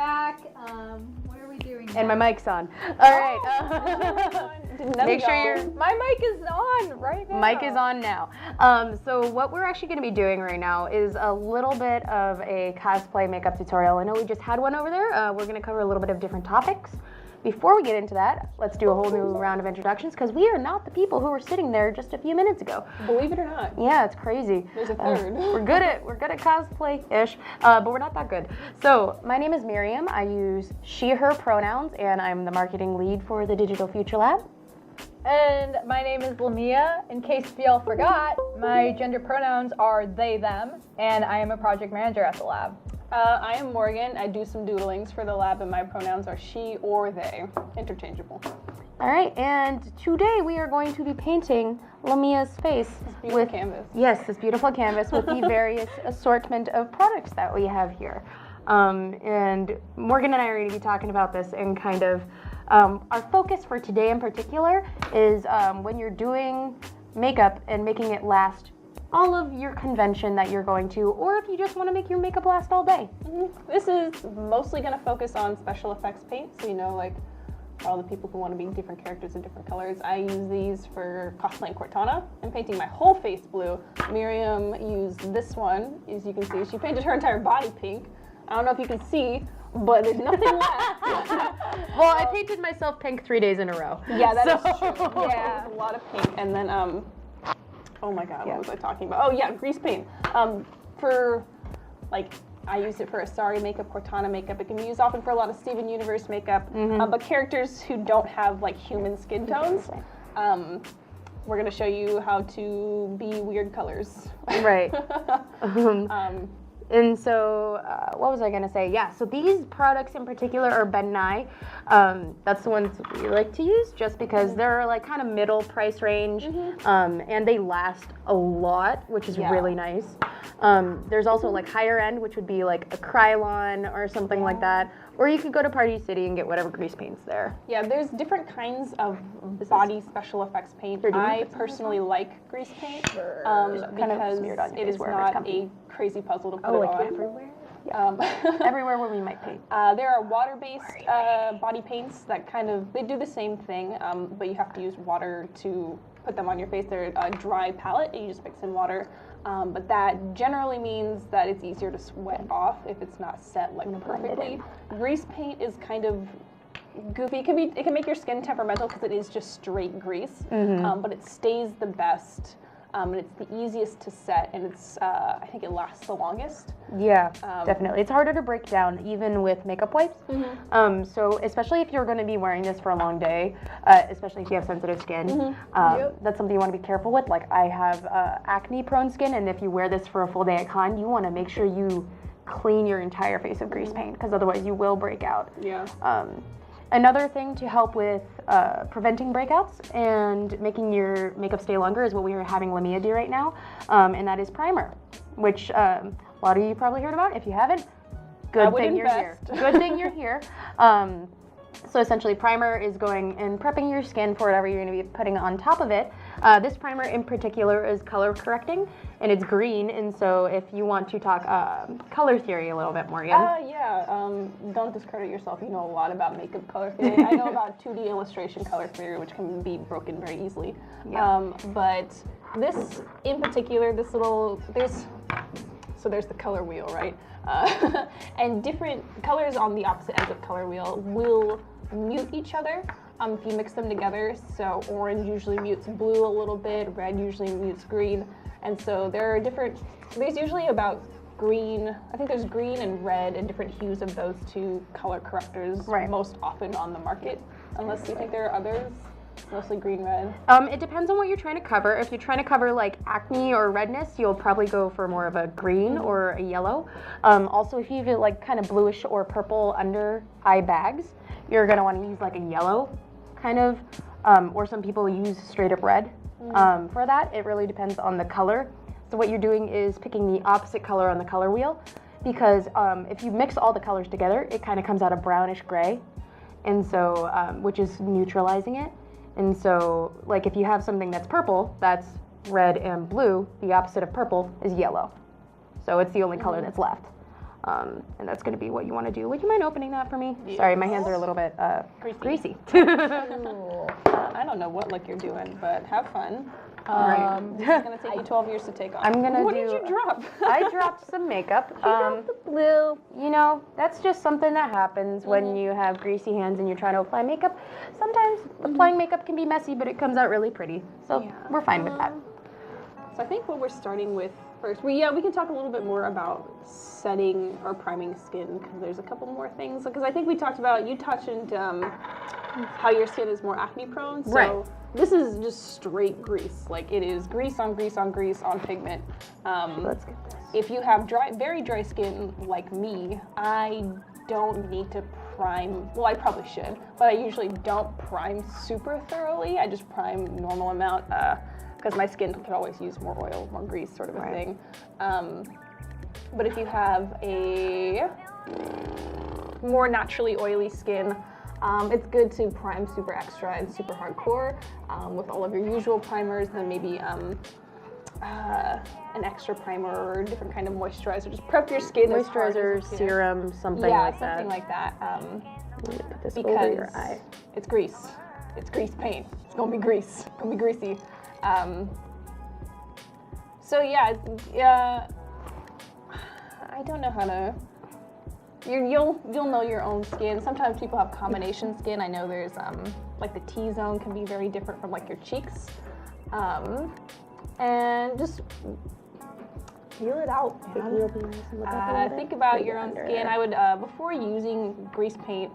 back. What are we doing now? And my mic's on. All right. Make sure my mic is on right now. Mic is on now. So what we're actually going to be doing right now is a little bit of a cosplay makeup tutorial. I know we just had one over there. We're going to cover a little bit of different topics. Before we get into that, let's do a whole new round of introductions because we are not the people who were sitting there just a few minutes ago. Believe it or not. Yeah, it's crazy. There's a third. We're good at cosplay-ish, but we're not that good. So my name is Miriam. I use she/her pronouns, and I'm the marketing lead for the Digital Future Lab. And my name is Lamia. In case you all forgot, my gender pronouns are they, them, and I am a project manager at the lab. I am Morgan. I do some doodlings for the lab, and my pronouns are she or they, interchangeable. All right, and today we are going to be painting Lamia's face with canvas. Yes, this beautiful canvas with the various assortment of products that we have here. And Morgan and I are going to be talking about this and kind of our focus for today in particular is when you're doing makeup and making it last all of your convention that you're going to, or if you just want to make your makeup last all day. Mm-hmm. This is mostly going to focus on special effects paint, so you know, like for all the people who want to be different characters in different colors. I use these for cosplaying Cortana and painting my whole face blue. Miriam used this one, as you can see. She painted her entire body pink. I don't know if you can see, but there's nothing left. Well, I painted myself pink 3 days in a row. Yeah, that is true. Yeah, a lot of pink. And then, oh my God, what was I talking about? Oh yeah, grease paint. For, like, I use it for Asari makeup, Cortana makeup. It can be used often for a lot of Steven Universe makeup, but characters who don't have, like, human skin tones, we're gonna show you how to be weird colors. Right. And so, what was I going to say? Yeah, so these products in particular are Ben Nye. That's the ones we like to use just because they're like kind of middle price range, and they last a lot, which is really nice. There's also like higher end, which would be like a Krylon or something like that. Or you could go to Party City and get whatever grease paint's there. Yeah, there's different kinds of body special effects paint. I personally like grease paint because it is not a crazy puzzle to put it on. Everywhere? Yeah. Everywhere where we might paint. There are water-based body paints that they do the same thing, but you have to use water to put them on your face. They're a dry palette, and you just mix in water. But that generally means that it's easier to sweat off if it's not set like perfectly. Grease paint is kind of goofy. It can make your skin temperamental because it is just straight grease, but it stays the best. And it's the easiest to set, and it's I think it lasts the longest. Yeah, definitely. It's harder to break down even with makeup wipes. So especially if you're going to be wearing this for a long day, especially if you have sensitive skin, that's something you want to be careful with. Like I have acne-prone skin, and if you wear this for a full day at con, you want to make sure you clean your entire face of grease paint because otherwise you will break out. Yeah. Another thing to help with preventing breakouts and making your makeup stay longer is what we are having Lamia do right now, and that is primer, which a lot of you probably heard about. If you haven't, good thing you're here. Good thing you're here. So essentially primer is going and prepping your skin for whatever you're going to be putting on top of it. This primer in particular is color correcting, and it's green, and so if you want to talk color theory a little bit more, don't discredit yourself. You know a lot about makeup color theory. I know about 2D illustration color theory, which can be broken very easily. But this in particular, there's the color wheel, right? And different colors on the opposite ends of color wheel will mute each other if you mix them together. So orange usually mutes blue a little bit, red usually mutes green, and so there's usually about green, I think there's green and red and different hues of those two color correctors most often on the market, unless you think there are others. Mostly green, red. It depends on what you're trying to cover. If you're trying to cover like acne or redness, you'll probably go for more of a green or a yellow. Also, if you have like kind of bluish or purple under eye bags, you're gonna want to use like a yellow kind of, or some people use straight up red. For that, it really depends on the color. So what you're doing is picking the opposite color on the color wheel, because if you mix all the colors together, it kind of comes out a brownish gray, and so which is neutralizing it. And so, like, if you have something that's purple, that's red and blue, the opposite of purple is yellow. So it's the only color that's left. And that's going to be what you want to do. Would you mind opening that for me? Sorry, my hands are a little bit greasy. Ooh. I don't know what look you're doing, but have fun. Right. It's gonna take you 12 years to take off. I'm gonna What did you drop? I dropped some makeup. The blue. You know, that's just something that happens when you have greasy hands and you're trying to apply makeup. Sometimes applying makeup can be messy, but it comes out really pretty. So we're fine with that. So I think what we're starting with first, we can talk a little bit more about setting or priming skin because there's a couple more things. Because I think we talked about, you touched into how your skin is more acne prone. So Right. This is just straight grease. Like it is grease on grease on grease on pigment. Let's get this. If you have very dry skin like me, I don't need to prime. Well, I probably should, but I usually don't prime super thoroughly. I just prime normal amount because my skin could always use more oil, more grease, sort of a thing. But if you have a more naturally oily skin, it's good to prime super extra and super hardcore with all of your usual primers, then maybe an extra primer or a different kind of moisturizer. Just prep your skin. Moisturizer, serum, something like that. Yeah, something like that. Put this Because over your eye. it's grease. It's grease paint. It's gonna be grease. It's gonna be greasy. So yeah, I don't know how to. You'll know your own skin. Sometimes people have combination skin. I know there's like the T-zone can be very different from like your cheeks, and just feel it out. Think about your own skin. I would before using grease paint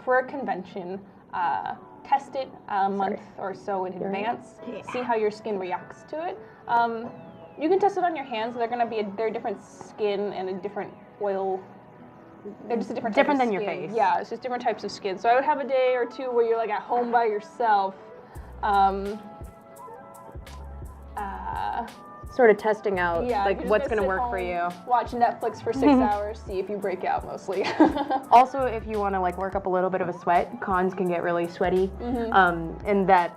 for a convention, test it a month or so in advance. See how your skin reacts to it. You can test it on your hands. They're different skin and a different oil. They're just a different type of than your skin. face. Yeah, it's just different types of skin. So I would have a day or two where you're like at home by yourself. Sort of testing out Yeah, like you're just what's gonna going to sit work for home, you. Watch Netflix for 6 hours, see if you break out mostly. Also, if you want to like work up a little bit of a sweat, cons can get really sweaty, and that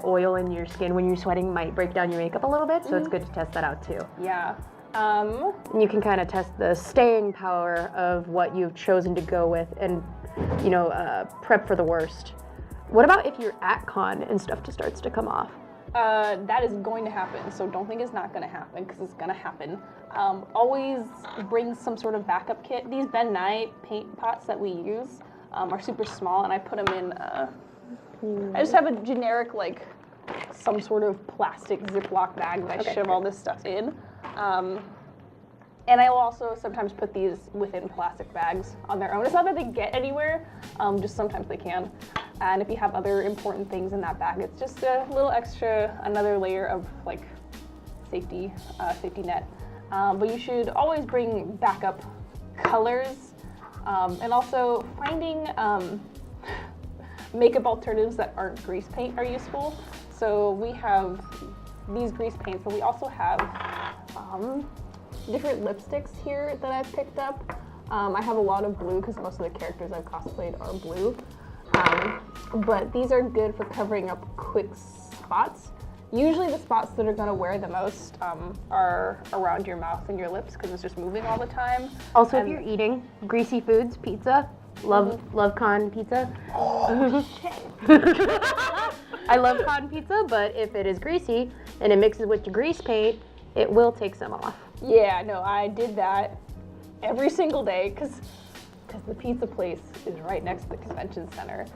oil in your skin when you're sweating might break down your makeup a little bit. So it's good to test that out too. Yeah. And you can kind of test the staying power of what you've chosen to go with, and prep for the worst. What about if you're at con and stuff just starts to come off? That is going to happen, so don't think it's not going to happen, because it's going to happen. Always bring some sort of backup kit. These Ben Nye paint pots that we use are super small, and I put them in, I just have a generic, like, some sort of plastic Ziploc bag that I shove all this stuff in. And I will also sometimes put these within plastic bags on their own. It's not that they get anywhere, just sometimes they can. And if you have other important things in that bag, it's just a little extra, another layer of like safety net. But you should always bring backup colors, and also finding makeup alternatives that aren't grease paint are useful. So we have these grease paints, but we also have different lipsticks here that I've picked up. I have a lot of blue because most of the characters I've cosplayed are blue. But these are good for covering up quick spots. Usually the spots that are going to wear the most are around your mouth and your lips because it's just moving all the time. Also, if you're eating greasy foods, pizza, love con pizza. Oh, shit. I love con pizza, but if it is greasy and it mixes with your grease paint, it will take some off. Yeah, no, I did that every single day because the pizza place is right next to the convention center.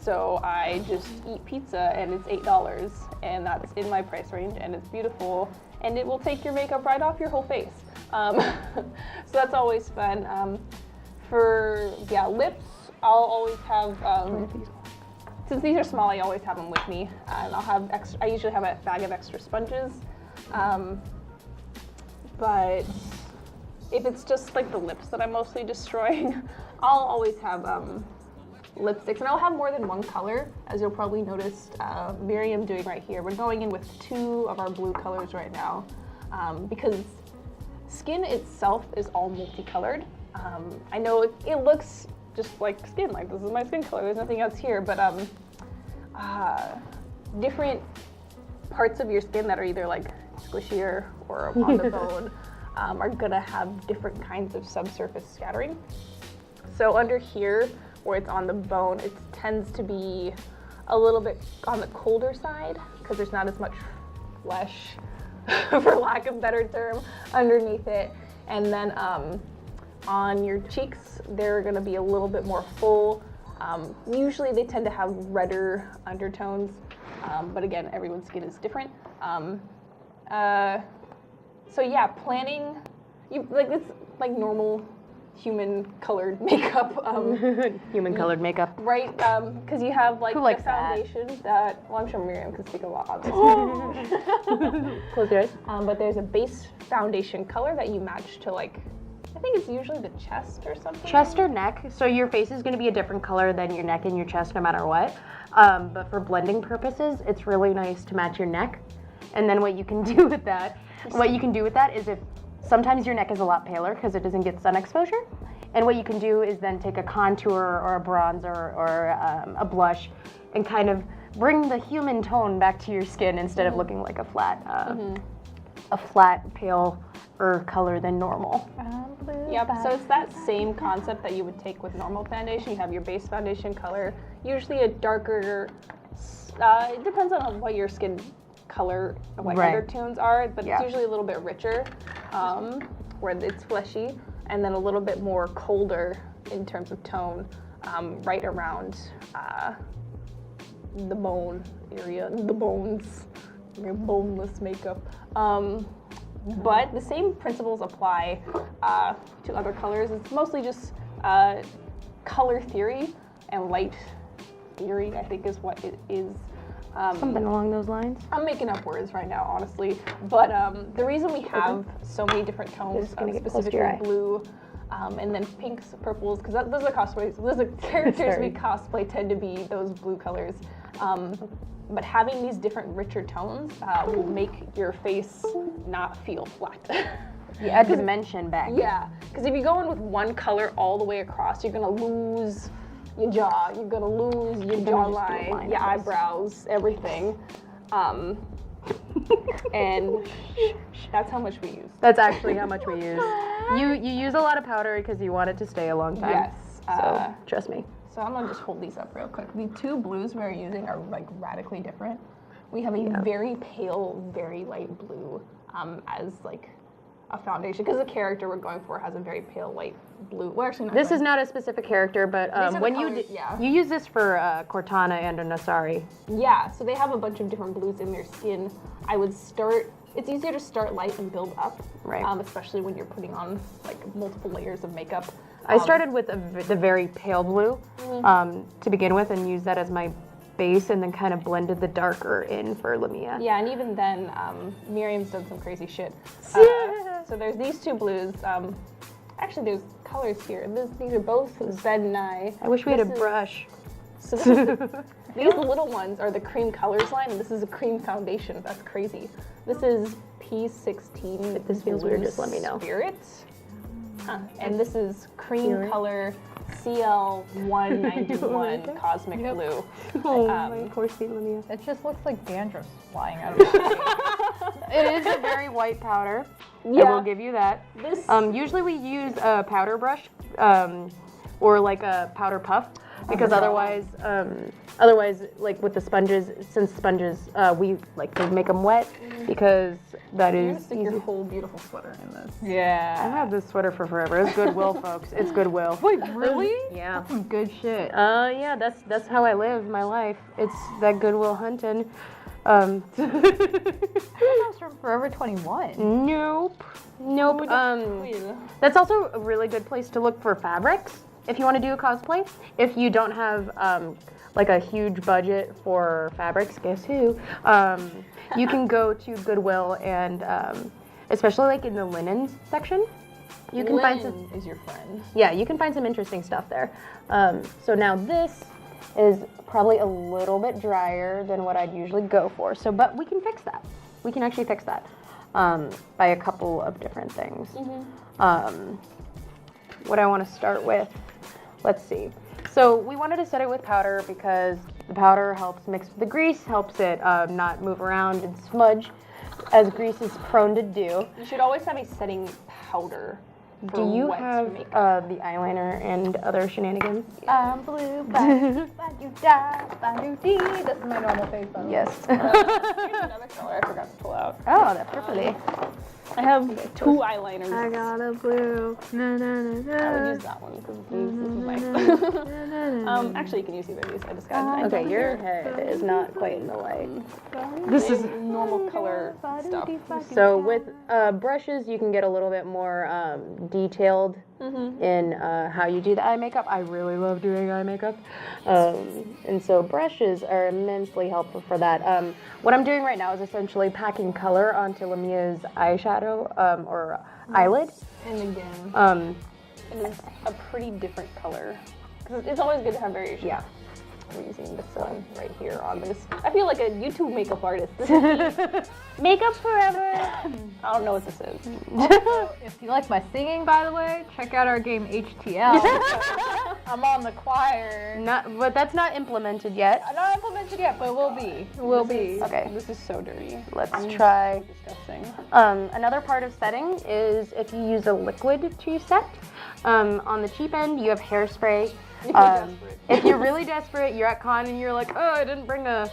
So I just eat pizza and it's $8 and that's in my price range and it's beautiful and it will take your makeup right off your whole face. So that's always fun. For lips, I'll always have, since these are small, I always have them with me. And I'll have extra, I usually have a bag of extra sponges. But if it's just like the lips that I'm mostly destroying, I'll always have lipsticks, and I'll have more than one color, as you'll probably notice Miriam doing right here. We're going in with 2 of our blue colors right now, because skin itself is all multicolored. I know it looks just like skin, like this is my skin color, there's nothing else here, but different parts of your skin that are either like squishier or on the bone are gonna have different kinds of subsurface scattering. So under here, where it's on the bone, it tends to be a little bit on the colder side because there's not as much flesh, for lack of a better term, underneath it. And then on your cheeks, they're gonna be a little bit more full. Usually they tend to have redder undertones, but again, everyone's skin is different. So yeah, planning, it's like normal human colored makeup. Human colored makeup. Right, because you have like Who the likes that? foundation that, well, I'm sure Miriam can speak a lot on this. Close your eyes. But there's a base foundation color that you match to, like, I think it's usually the chest or something. Chest or neck. So your face is going to be a different color than your neck and your chest no matter what. But for blending purposes, it's really nice to match your neck. And then what you can do with that, is if sometimes your neck is a lot paler because it doesn't get sun exposure. And what you can do is then take a contour or a bronzer or a blush and kind of bring the human tone back to your skin instead of looking like a flat, paler color than norul. Yep, so it's that same concept that you would take with normal foundation. You have your base foundation color, usually a darker, it depends on what your skin color, what undertones are, but it's usually a little bit richer, where it's fleshy, and then a little bit more colder in terms of tone, right around the bone area, the bones, your boneless makeup. But the same principles apply to other colors. It's mostly just color theory and light theory, I think is what it is. Something along those lines. I'm making up words right now, honestly. But the reason we have so many different tones, specifically blue, and then pinks, purples, because those are cosplays. Those are characters we cosplay tend to be those blue colors. But having these different richer tones will make your face not feel flat. You add dimension back. Yeah, because if you go in with one color all the way across, you're gonna lose your jaw, you're gonna lose your jawline, your eyebrows, everything. And that's how much we use. That's actually how much we use. You use a lot of powder because you want it to stay a long time. Yes. So trust me. So I'm gonna just hold these up real quick. The two blues we're using are like radically different. We have a very pale, very light blue as like a foundation, because the character we're going for has a very pale light blue. Well, actually, This is not a specific character, but when you use this for Cortana and a Nasari. Yeah, so they have a bunch of different blues in their skin. I would start. It's easier to start light and build up, right? Especially when you're putting on like multiple layers of makeup. I started with the very pale blue to begin with, and used that as my base, and then kind of blended the darker in for Lamia. Yeah, and even then, Miriam's done some crazy shit. So there's these two blues. Actually, there's colors here. These are both Zed and I. I wish we had a brush. So these little ones are the cream colors line, and this is a cream foundation. That's crazy. This is P16. If this feels weird, just let me know. Spirit. And this is cream color CL191 Cosmic Blue. Oh, my poor sweet Lamia. It just looks like dandruff flying out of it. It is a very white powder. Yeah. I will give you that. Usually we use a powder brush or like a powder puff, because otherwise, like with the sponges, since sponges, we like to make them wet, because that You're is gonna stick your whole beautiful sweater in this. Yeah. I've had this sweater for forever. It's Goodwill, folks. It's Goodwill. Wait, really? Yeah. Some good shit. Yeah, that's how I live my life. It's that Goodwill hunting. That's from Forever 21. Nope. That's also a really good place to look for fabrics if you want to do a cosplay. If you don't have like a huge budget for fabrics, guess who? You can go to Goodwill, and especially like in the linens section, you can find some. Is your friend? Yeah, you can find some interesting stuff there. So now this is probably a little bit drier than what I'd usually go for. So, but we can fix that. We can actually fix that by a couple of different things. What I want to start with, let's see. So we wanted to set it with powder because the powder helps mix with the grease, helps it not move around and smudge. as grease is prone to do. You should always have a setting powder. For Do you wet have makeup. the eyeliner and other shenanigans? I'm blue, ba-do-dee. This is my normal face, by the way. Yes. Here's another color I forgot to pull out. Oh, that's purpley. I have 2 eyeliners. I got a blue. Na, na, na, na. I would use that one because this is nice. Actually, you can use either of these. I just got it. Okay, your head is not quite in the light. This is normal color stuff. So with brushes, you can get a little bit more detailed in how you do the eye makeup. I really love doing eye makeup. And so brushes are immensely helpful for that. What I'm doing right now is essentially packing color onto Lamia's eyeshadow or eyelid. And again, it is a pretty different color. 'Cause it's always good to have variation. Yeah. I'm using this one right here on this. I feel like a YouTube makeup artist. This is Makeup forever. I don't know what this is. Also, if you like my singing, by the way, check out our game HTL. I'm on the choir. But that's not implemented yet. Not implemented yet, but will be. Will be. Okay. This is so dirty. Let's try. Disgusting. Another part of setting is if you use a liquid to set. On the cheap end, you have hairspray. If you're really desperate, you're at con and you're like, oh, I didn't bring a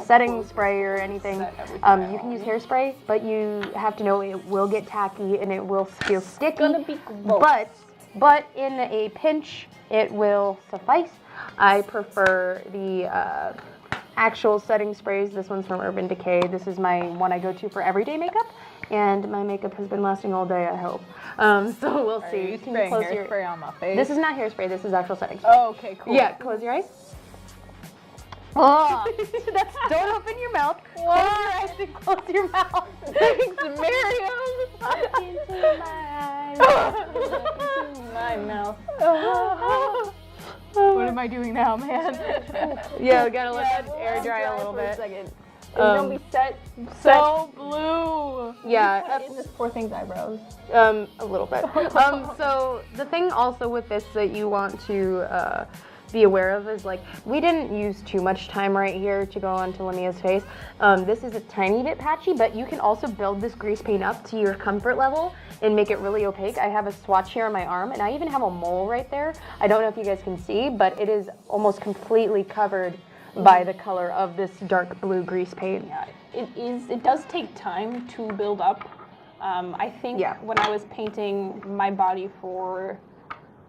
setting spray or anything. You can use hairspray, but you have to know it will get tacky and it will feel sticky. Gonna be gross. But in a pinch, it will suffice. I prefer the actual setting sprays. This one's from Urban Decay. This is my one I go to for everyday makeup, and my makeup has been lasting all day, I hope. So we'll see. You Can spraying close your hairspray on my face? This is not hairspray. This is actual setting spray. Oh, okay, cool. Yeah, close your eyes. Oh, Don't open your mouth. Close your eyes and close your mouth. thanks, Miriam. Into my mouth. What am I doing now, man? Yeah, we gotta let that air dry a little bit. Second. Don't be set. So blue. Yeah, In this poor thing's eyebrows. a little bit. So the thing also with this that you want to be aware of is, like, we didn't use too much time right here to go onto Lamia's face. This is a tiny bit patchy, but you can also build this grease paint up to your comfort level and make it really opaque. I have a swatch here on my arm, and I even have a mole right there. I don't know if you guys can see, but it is almost completely covered by the color of this dark blue grease paint. Yeah, it does take time to build up. I think when I was painting my body for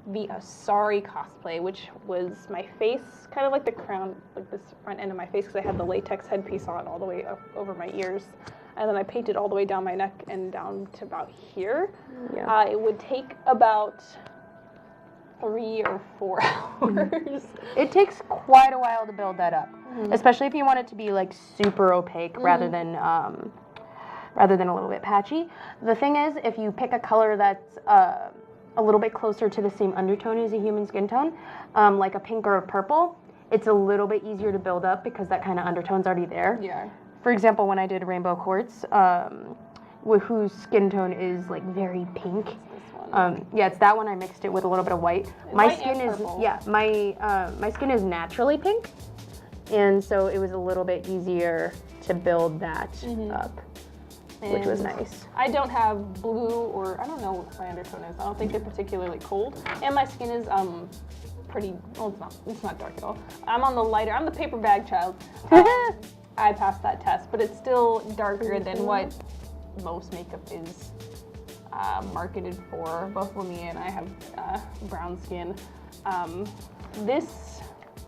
the Asari cosplay, which was my face, kind of like the crown, like this front end of my face, because I had the latex headpiece on all the way up over my ears, and then I painted all the way down my neck and down to about here. Yeah. It would take about 3 or 4 hours. It takes quite a while to build that up, especially if you want it to be like super opaque rather than a little bit patchy. The thing is, if you pick a color that's a little bit closer to the same undertone as a human skin tone, like a pink or a purple, it's a little bit easier to build up because that kind of undertone's already there. Yeah. For example, when I did Rainbow Quartz, whose skin tone is like very pink. Yeah, it's that one. I mixed it with a little bit of white. My White skin and is purple. my skin is naturally pink, and so it was a little bit easier to build that up, which was nice. I don't have blue, or I don't know what my undertone is. I don't think they're particularly cold, and my skin is pretty. Well, it's not dark at all. I'm on the lighter. I'm the paper bag child. I passed that test, but it's still darker than what most makeup is marketed for. Both Lamia and I have brown skin.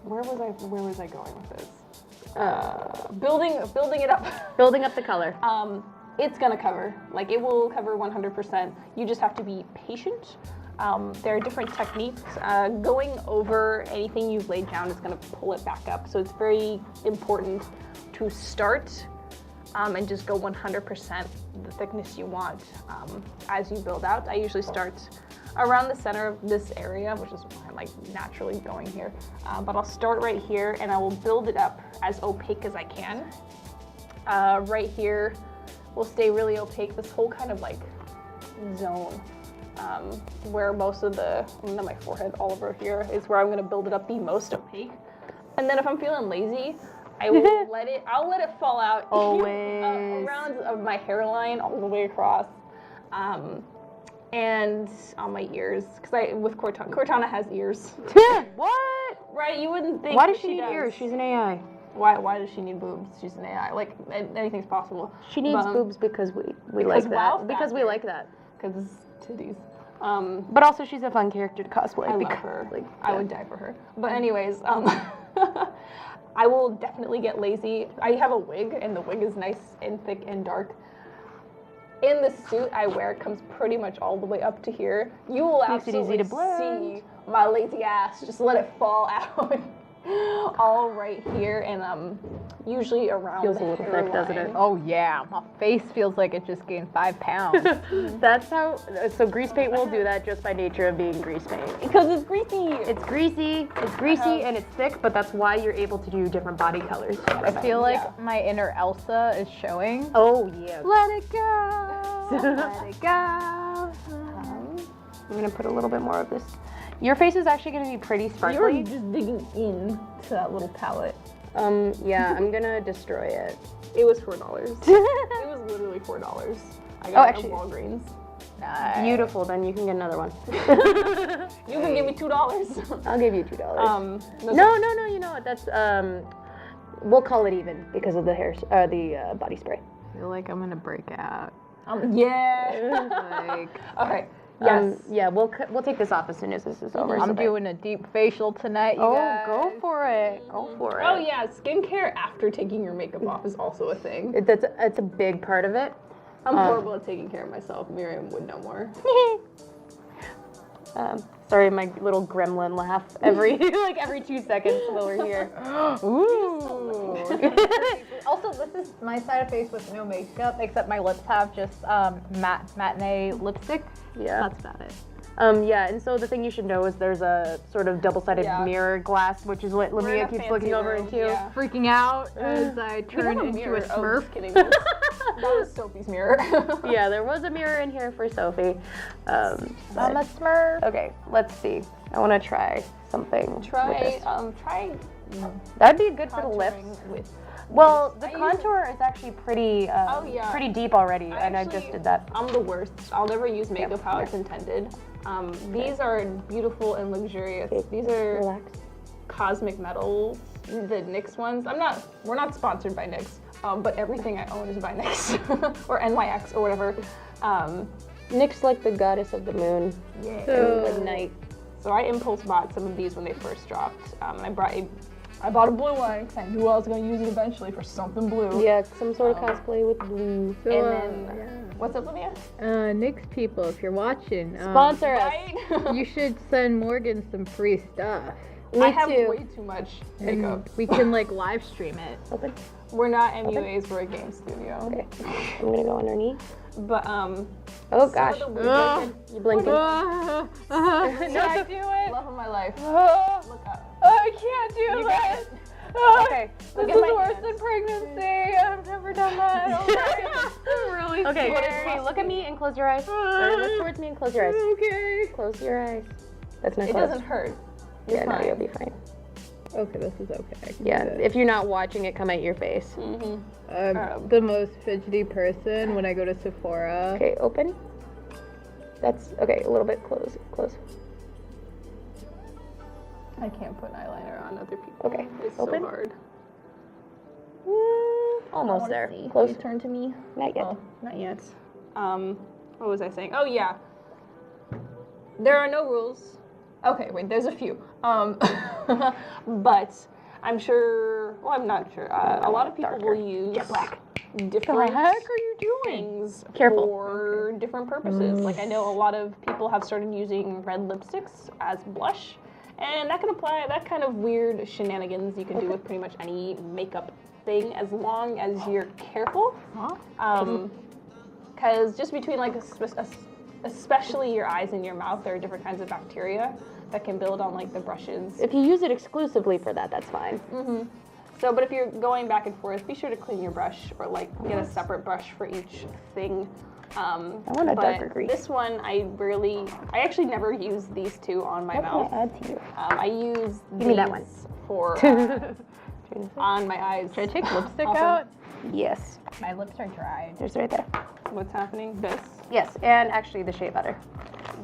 Where was I going with this? Building it up. Building up the color. It's gonna cover. Like, it will cover 100%. You just have to be patient. There are different techniques. Going over anything you've laid down is gonna pull it back up. So it's very important to start and just go 100% the thickness you want as you build out. I usually start around the center of this area, which is why I'm like naturally going here. But I'll start right here and I will build it up as opaque as I can. Right here will stay really opaque. This whole kind of like zone where most of and then my forehead all over here is where I'm gonna build it up the most opaque. And then if I'm feeling lazy, I will let it. I'll let it fall out Always. around of my hairline all the way across, and on my ears. Because with Cortana has ears. What? Right? You wouldn't think. Why does she need does. ears? She's an AI. Why does she need boobs? She's an AI. Like anything's possible. She needs boobs because we like wow that. Because we factor. like that. Because titties. But also she's a fun character to cosplay. I love because, her. Like, I would die for her. But anyways, I will definitely get lazy. I have a wig, and the wig is nice and thick and dark. In the suit I wear comes pretty much all the way up to here. You will Makes it absolutely easy to blend. see my lazy ass. Just let it fall out. All right here, and usually around Feels the a little thick, doesn't it? hairline. Oh yeah, my face feels like it just gained 5 pounds. That's how. So grease paint will do that just by nature of being grease paint. Because it's greasy. It's greasy, and it's thick, but that's why you're able to do different body colors. I feel like my inner Elsa is showing. Oh yeah. Let it go. Let it go. I'm gonna put a little bit more of this. Your face is actually gonna be pretty You were sparkly. just digging in to that little palette. Yeah, I'm gonna destroy it. It was $4. It was literally $4. I got it actually- at Walgreens. Nice. Beautiful. Then you can get another one. You can give me $2. I'll give you $2. No, No. You know what? That's we'll call it even because of the the body spray. I feel like I'm gonna break out. yeah. Like Okay. Yes. Yeah, we'll take this off as soon as this is over. I'm doing a deep facial tonight. You Oh, guys. go for it. Go for it. Oh yeah, skincare after taking your makeup off is also a thing. It's a big part of it. I'm horrible at taking care of myself. Miriam would know more. Sorry, my little gremlin laugh every 2 seconds while we're here. Ooh. Also, this is my side of face with no makeup, except my lips have just matinee lipstick. Yeah. That's about it. Yeah, and so the thing you should know is there's a sort of double-sided Yeah. mirror glass, which is what We're in Lamia a keeps fancy looking over room, into. yeah. Freaking out as I We turn have into mirror. a Oh, Smurf. just kidding. That was Sophie's mirror. Yeah, there was a mirror in here for Sophie. I'm a Smurf. Okay, let's see. I want to try something. with Try this. That'd be good for the lips. contouring with. Well, the I use- contour is actually pretty yeah. pretty deep already, and I Actually, just did that. I'm the worst. I'll never use makeup how it's intended. These are beautiful and luxurious. These are Relax. Cosmic Metals, the NYX ones. We're not sponsored by NYX, but everything I own is by NYX or NYX or whatever. NYX like the goddess of the moon and the night. So I impulse bought some of these when they first dropped, and I bought a blue one because I knew I was going to use it eventually for something blue. Yeah, some sort of cosplay with blue. So, And then, what's up, Lamia? NYX people, if you're watching, Sponsor us. Right? you should send Morgan some free stuff. I have too. way too much And makeup. we can like live stream it. Open. We're not MUAs, we're a game studio. Okay. I'm gonna go underneath. But Oh gosh. some of the wigs You blinking. No, I do it. Love of my life. Look up. I can't do You that. got it. Okay. Look This at is my worse hands. than pregnancy. I've never done that. I'm really Okay. scared. Okay. Look at me and close your eyes. Or look towards me and close your eyes. Okay. Close your eyes. That's not It close. doesn't hurt. Yeah, no, fine. you'll be fine. Okay, this is okay. I can Yeah. do this. If you're not watching it come at your face. I'm the most fidgety person when I go to Sephora. Okay. Open. That's okay. A little bit close. Close. I can't put eyeliner on other people. Okay. It's Open. so hard. Almost there. See. Close. You turn to me. Not yet. Oh, not yet. What was I saying? Oh yeah. There are no rules. Okay, wait. There's a few. But I'm sure. Well, I'm not sure. A lot of people Darker. will use Jet black. different are you doing? things Careful. for different purposes. Like I know a lot of people have started using red lipsticks as blush, and that can apply that kind of weird shenanigans you can do with pretty much any makeup thing as long as you're careful. Because just between like especially your eyes and your mouth, there are different kinds of bacteria that can build on like the brushes. If you use it exclusively for that, that's fine. So, but if you're going back and forth, be sure to clean your brush or like get a separate brush for each thing. I want a darker grease. This one, I actually never use these two on my What mouth. can I add to you? I use Give me that one. for on my eyes. Should I take lipstick Awesome. out? Yes. My lips are dry. There's right there. What's happening? This. Yes, and actually the shea butter.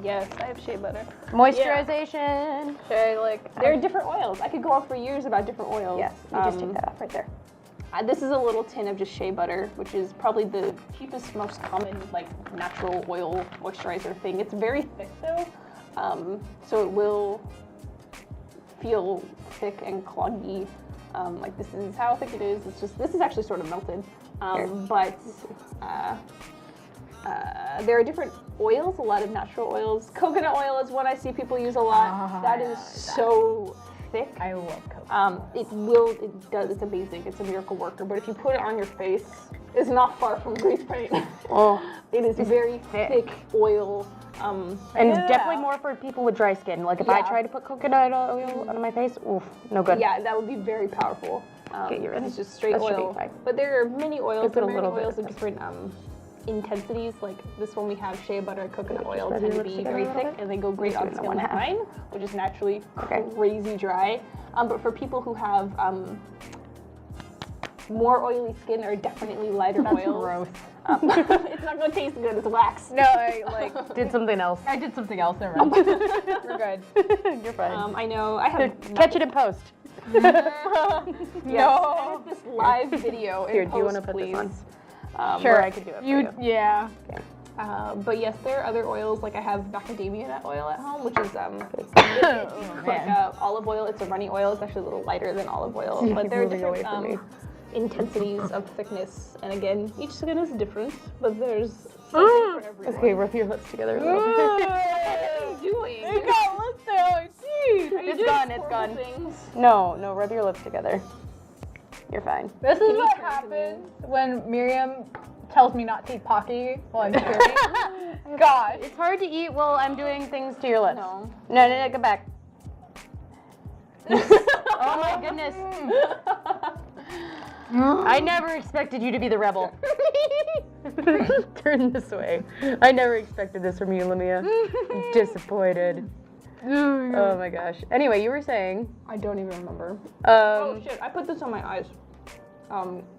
Yes, I have shea butter. Moisturization. Should I like? There are different oils. I could go on for years about different oils. Yes, you just take that off right there. This is a little tin of just shea butter, which is probably the cheapest, most common like natural oil moisturizer thing. It's very thick though, so it will feel thick and cloggy. Like this is how thick it is. It's just this is actually sort of melted, but there are different oils. A lot of natural oils. Coconut oil is one I see people use a lot. That is so thick. I love coconut. It does, it's amazing. It's a miracle worker. But if you put it on your face, it's not far from grease paint. Oh, It is very thick oil. and Yeah. definitely more for people with dry skin. Like if I Yeah. try to put coconut oil on my face, oof, no good. Yeah, that would be very powerful. Okay, you're ready? It's just straight That should be oil. fine. But there are many oils. Just put a There are little many bit oils of of different intensities. Like this one we have shea butter and coconut oil rub tend your to lips be together very a little thick bit? and they go great Just on doing the skin one like half. mine, which is naturally Okay. crazy dry. But for people who have more oily skin, there are definitely lighter oils. Gross. It's not gonna taste good. It's wax. No, I like. Did something else. I did something else. Never mind. We're good. You're fine. I know. I have Catch it in post. no. This live video. Here, in do you want to post, put please. this on? Sure, Or I could do it for you. Yeah. But yes, there are other oils. Like I have macadamia nut oil at home, which is Oh, like man. olive oil. It's a runny oil. It's actually a little lighter than olive oil. But He's there are moving away different from me. intensities of thickness. And again, each skin is different, but there's something for everyone. Okay, rub your lips together a little bit. What are you doing? It got lips there. Jeez. Are you It's doing gone, it's horrible gone. things? No, rub your lips together. You're fine. This is you what turn to happens when Miriam tells me not to eat Pocky while I'm cheering. Gosh. It's hard to eat while I'm doing things to your lips. No. No, go back. Oh my goodness. I never expected you to be the rebel. Turn this way. I never expected this from you, Lamia. I'm disappointed. Oh my gosh. Anyway, you were saying. I don't even remember. Oh Um, shit! I put this on my eyes.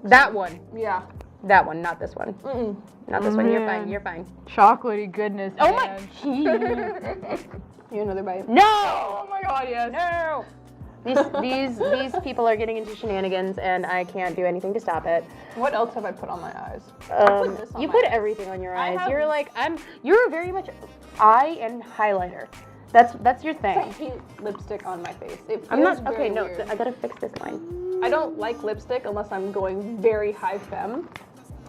that one. Yeah. That one, not this one. Mm-mm. Not this one. You're Man. fine. You're fine. Chocolatey goodness. Oh my. man. You another bite? No! Oh my god, yes. No! These people are getting into shenanigans, and I can't do anything to stop it. What else have I put on my eyes? this on You my put eyes. everything on your I eyes. have- You're very much eye and highlighter. That's your I thing. hate lipstick on my face. It feels I'm not very okay. No, weird. I gotta fix this line. I don't like lipstick unless I'm going very high femme,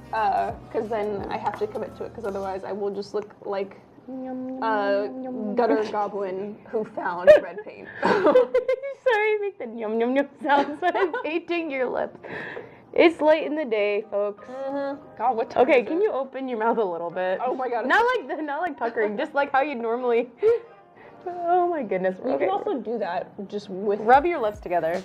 because then I have to commit to it. Because otherwise, I will just look like a gutter goblin who found red paint. Sorry, make the yum yum yum sounds when I'm painting your lips. It's late in the day, folks. God, what time Okay, is can it? you open your mouth a little bit? Oh my god. Not like puckering, just like how you normally. Oh my goodness. You Okay. can also do that just with. Rub your lips together.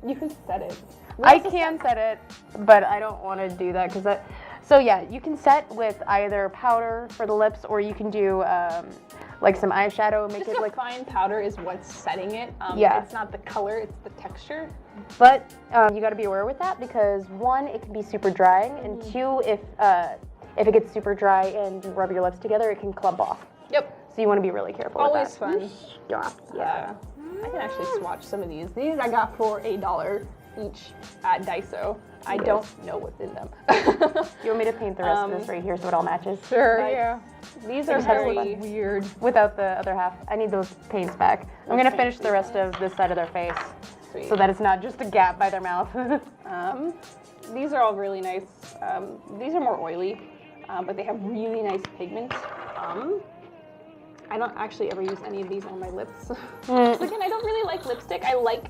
You can set it. I can set it, but I don't want to do that because that. So yeah, you can set with either powder for the lips, or you can do like some eyeshadow, make Just it a like. fine powder is what's setting it. Yeah. It's not the color, it's the texture. But you got to be aware with that because one, it can be super drying, and two, if it gets super dry and you rub your lips together, it can clump off. Yep. So you want to be really careful Always with fun. that. Yeah. Yeah. I can actually swatch some of these. These I got for $1 each at Daiso. I don't know what's in them. You want me to paint the rest of this right here so it all matches? Sure, Like, yeah. These are Just have very Weird. Without the other half. I need those paints back. I'm gonna finish the rest of this side of their face sweet. so that it's not just a gap by their mouth. These are all really nice. These are more oily, but they have really nice pigment. I don't actually ever use any of these on my lips. Again, I don't really like lipstick. I like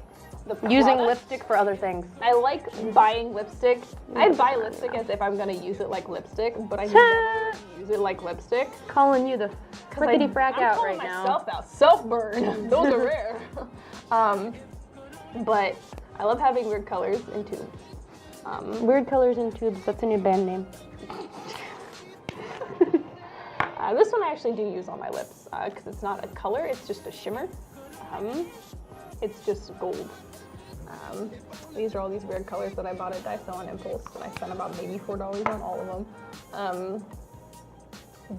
the Using product. lipstick for other things. I like buying lipstick. I buy lipstick as if I'm gonna use it like lipstick, but I never use it like lipstick. Calling you the frickety frack I'm out calling right now. myself out. Self-burn. Those are rare. But I love having weird colors in tubes. Weird colors in tubes. That's a new band name. This one I actually do use on my lips because it's not a color, it's just a shimmer. It's just gold. These are all these weird colors that I bought at Daiso on impulse, and I spent about maybe $4 on all of them.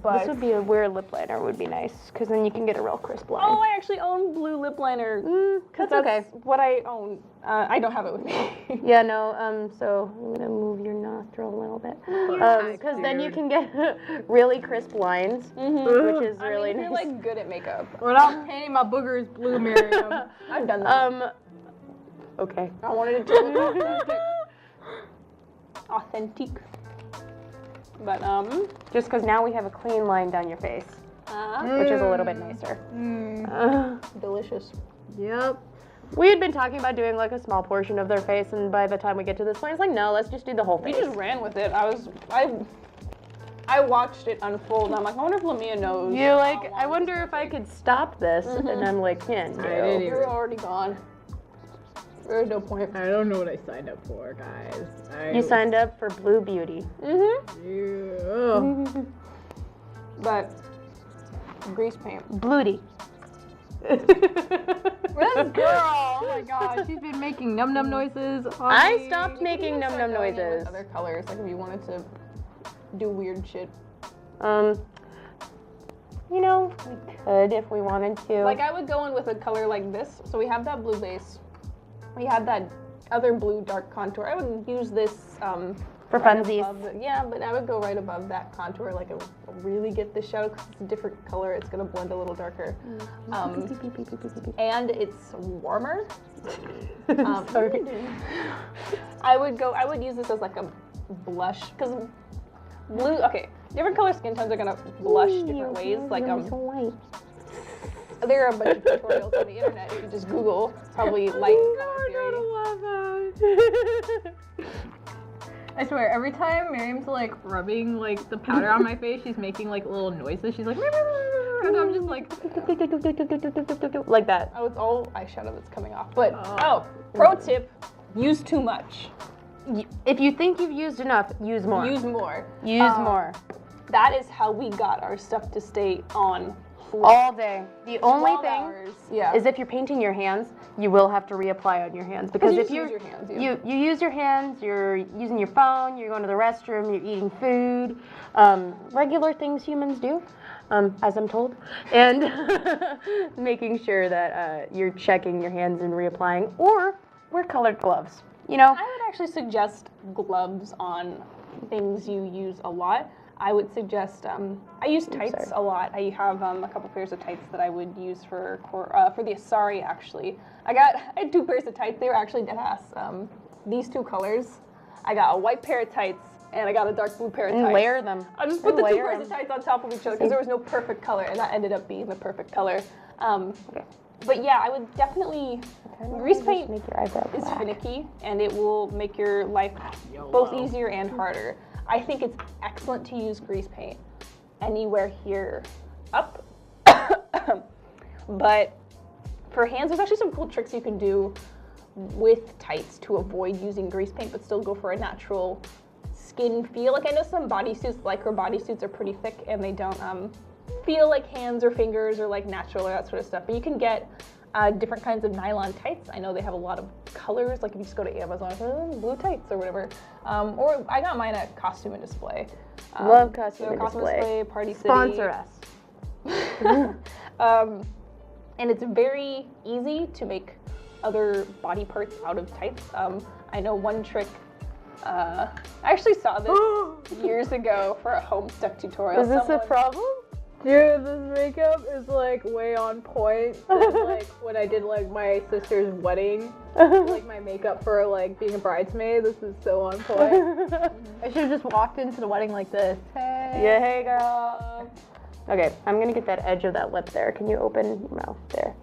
But This would be a weird lip liner. Would be nice because then you can get a real crisp line. oh, I actually own blue lip liner. That's okay. What I own. I don't have it with me. Yeah, no. So I'm gonna move your nostril a little bit because then you can get really crisp lines, which is really You're nice. like good at makeup. We're not painting my boogers blue, Miriam. I've done that. Okay. I wanted it to look authentic. But Just because now we have a clean line down your face, which is a little bit nicer. delicious. Yep. We had been talking about doing like a small portion of their face, and by the time we get to this point, it's like, no, let's just do the whole face. You just ran with it. I watched it unfold. And I'm like, I wonder if Lamia knows. You're like, how I long wonder this if I could stop this, and I'm like, yeah, no. You're already gone. There's no point. I don't know what I signed up for, guys. You signed up for Blue Beauty. Yeah. But grease paint. Bluety. This girl, oh my god, she's been making num num noises. I stopped making num num Going in noises. with other colors, like if you wanted to do weird shit. You know, we could if we wanted to. Like I would go in with a color like this. So we have that blue base. We have that other blue dark contour. I would use this for right funsies. yeah, but I would go right above that contour, like a really get the shadow because it's a different color. It's gonna blend a little darker, and it's warmer. Sorry. I would use this as like a blush because blue. Okay, different color skin tones are gonna blush different ways. Like white. there are a bunch of tutorials on the internet. If you just Google, probably light and color theory. I swear, every time Miriam's like rubbing like the powder on my face, she's making like little noises. She's like, and I'm just like, like that. Oh, it's all eyeshadow that's coming off. But pro tip: use too much. If you think you've used enough, use more. Use more. Use more. That is how we got our stuff to stay on for All day. The only 12 thing hours. Yeah. is if you're painting your hands, you will have to reapply on your hands because you if just you use your hands, yeah. you use your hands, you're using your phone, you're going to the restroom, you're eating food, regular things humans do, as I'm told, and making sure that you're checking your hands and reapplying, or wear colored gloves. You know, I would actually suggest gloves on things you use a lot. I would suggest, I use tights a lot. I have a couple pairs of tights that I would use for the Asari actually. I had 2 pairs of tights. They were actually dead ass. These 2 colors. I got a white pair of tights and I got a dark blue pair of tights. and layer them. I just put the 2 pairs of tights on top of each other because there was no perfect color, and that ended up being the perfect color. But yeah, I would definitely, grease paint Make your eyebrow is black. finicky and it will make your life both easier and harder. I think it's excellent to use grease paint anywhere here up. But for hands, there's actually some cool tricks you can do with tights to avoid using grease paint but still go for a natural skin feel. Like I know some bodysuits, lycra bodysuits, are pretty thick and they don't feel like hands or fingers or like natural or that sort of stuff. But you can get different kinds of nylon tights. I know they have a lot of colors, like if you just go to Amazon, blue tights or whatever. Or I got mine at Costume and Display. Love Costume and Costume Display. Party City. Sponsor us. And it's very easy to make other body parts out of tights. I know one trick, I actually saw this years ago for a Homestuck tutorial. Is this a problem? dude, this makeup is like way on point. Than, like when I did like my sister's wedding, like my makeup for like being a bridesmaid. This is so on point. I should have just walked into the wedding like this. Hey. Yeah, hey girl. Okay, I'm gonna get that edge of that lip there. Can you open your mouth there?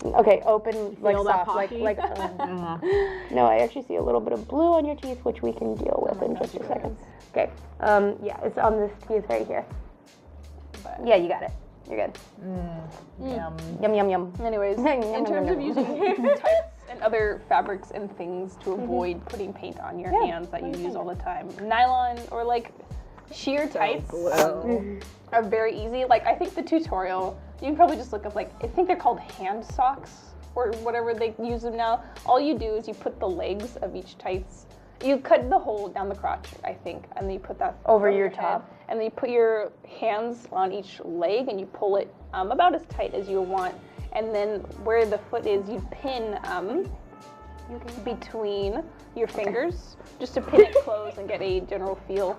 Okay, open like Feel that soft, like pocky? No, I actually see a little bit of blue on your teeth, which we can deal with in just a second. Okay, yeah, it's on this teeth right here. But Yeah, you got it. You're good. Yum. Yum yum yum. anyways, in terms of using tights and other fabrics and things to avoid putting paint on your hands that you use all the time, nylon or like sheer tights are very easy. Like I think the tutorial, you can probably just look up like, I think they're called hand socks for whatever they use them now. All you do is you put the legs of each tights. You cut the hole down the crotch, I think, and then you put that over your head, top. and then you put your hands on each leg and you pull it about as tight as you want. And then where the foot is, you pin between your fingers, just to pin it close and get a general feel.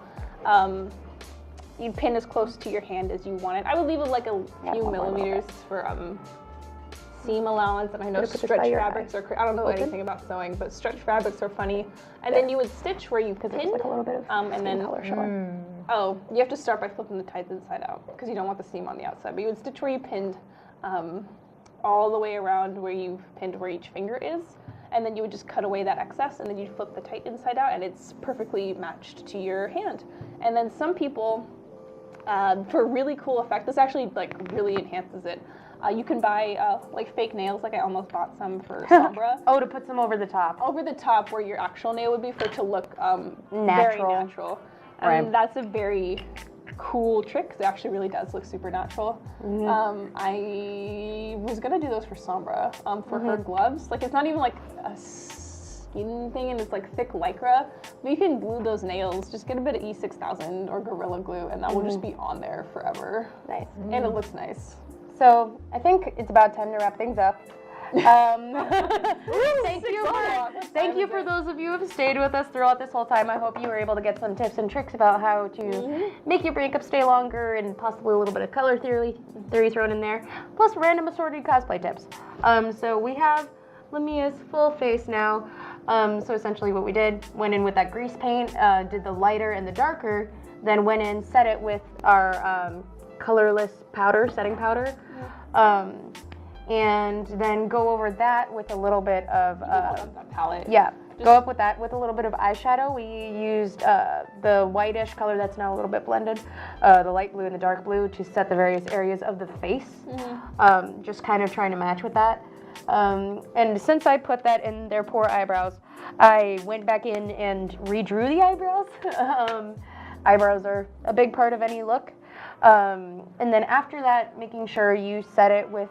You pin as close to your hand as you want it. I would leave it like a few millimeters for seam allowance, and I know stretch fabrics are, I don't know anything about sewing, but stretch fabrics are funny. And then you would stitch where you pinned, like a little bit of and then, color showing. oh, you have to start by flipping the tights inside out, because you don't want the seam on the outside, but you would stitch where you pinned, all the way around where you've pinned where each finger is, and then you would just cut away that excess, and then you'd flip the tight inside out, and it's perfectly matched to your hand. And then some people, for really cool effect, this actually like really enhances it. You can buy like fake nails, like I almost bought some for Sombra. Oh, to put some over the top. Over the top where your actual nail would be, for it to look natural. very natural. Right. And that's a very cool trick, 'cause it actually really does look super natural. I was gonna do those for Sombra, for her gloves. Like, it's not even like a skin thing, and it's like thick lycra. But you can glue those nails. Just get a bit of E6000 or Gorilla Glue, and that will just be on there forever. Nice. And it looks nice. So I think it's about time to wrap things up. Thank you for those of you who have stayed with us throughout this whole time. I hope you were able to get some tips and tricks about how to make your makeup stay longer, and possibly a little bit of color theory thrown in there, plus random assorted cosplay tips. So we have Lamia's full face now. So essentially what we did, went in with that grease paint, did the lighter and the darker, then went in, set it with our colorless powder, setting powder. And then go over that with a little bit of that palette. Yeah, go up with that with a little bit of eyeshadow. We used the whitish color that's now a little bit blended, the light blue and the dark blue, to set the various areas of the face. Just kind of trying to match with that. And since I put that in their poor eyebrows, I went back in and redrew the eyebrows. Eyebrows are a big part of any look. And then after that, making sure you set it with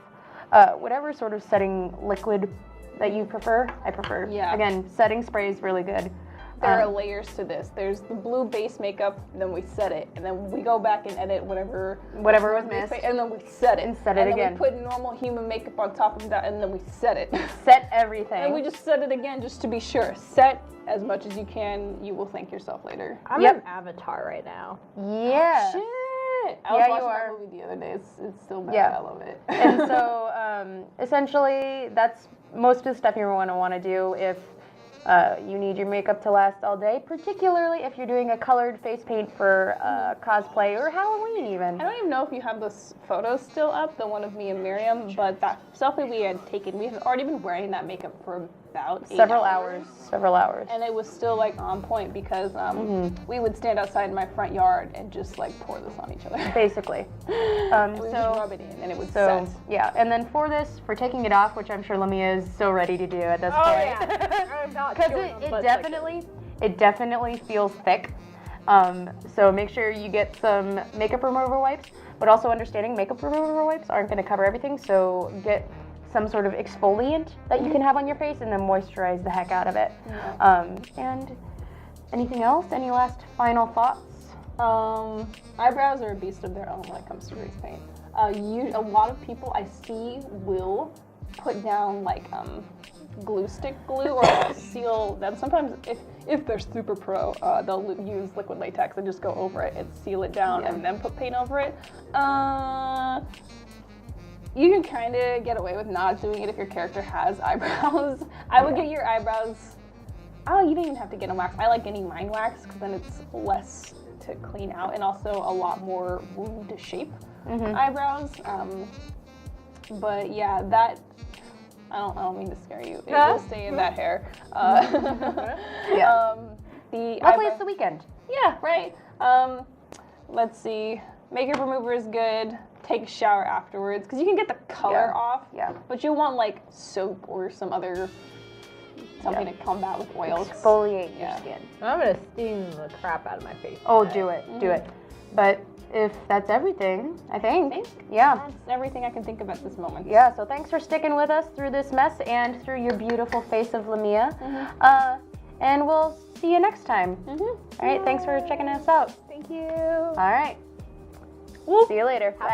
whatever sort of setting liquid that you prefer. I prefer, again, setting spray is really good. There are layers to this. There's the blue base makeup, and then we set it, and then we go back and edit whatever was missed, and then we set it, and set it again. And then we put normal human makeup on top of that, and then we set it. Set everything. And we just set it again just to be sure. Set as much as you can. You will thank yourself later. I'm an Avatar right now. Yeah. Shit. I was watching that movie the other day. It's still bad. I love it. And so essentially, that's most of the stuff you're going to want to do if you need your makeup to last all day, particularly if you're doing a colored face paint for cosplay or Halloween even. I don't even know if you have those photos still up, the one of me and Miriam, but that selfie we had taken, we had already been wearing that makeup for about 8 several hours. And it was still like on point, because we would stand outside in my front yard and just like pour this on each other. Basically. And we would just rub it in, and it would set. Yeah, and then for taking it off, which I'm sure Lamia is so ready to do at this point. Yeah. I'm not Because it definitely feels thick. So make sure you get some makeup remover wipes, but also understanding makeup remover wipes aren't going to cover everything, so get some sort of exfoliant that you can have on your face, and then moisturize the heck out of it. And anything else? Any last final thoughts? Eyebrows are a beast of their own when it comes to grease paint. A lot of people I see will put down like glue stick glue, or they'll seal them. Sometimes if they're super pro, they'll use liquid latex and just go over it and seal it down and then put paint over it. You can kind of get away with not doing it if your character has eyebrows. I would get your eyebrows, you don't even have to get them waxed. I like getting mine waxed, because then it's less to clean out, and also a lot more room to shape eyebrows. But yeah, that, I don't mean to scare you. It will stay in that hair. Hopefully it's the weekend. Yeah, right. Let's see. Makeup remover is good. Take a shower afterwards, because you can get the color off. Yeah. But you want like soap or something to combat with oils. Exfoliate your skin. I'm gonna steam the crap out of my face. Oh, do it. Do it. But if that's everything, I think. Yeah. That's everything I can think of at this moment. Yeah, so thanks for sticking with us through this mess and through your beautiful face of Lamia. And we'll see you next time. All right, thanks for checking us out. Thank you. All right. See you later. Bye.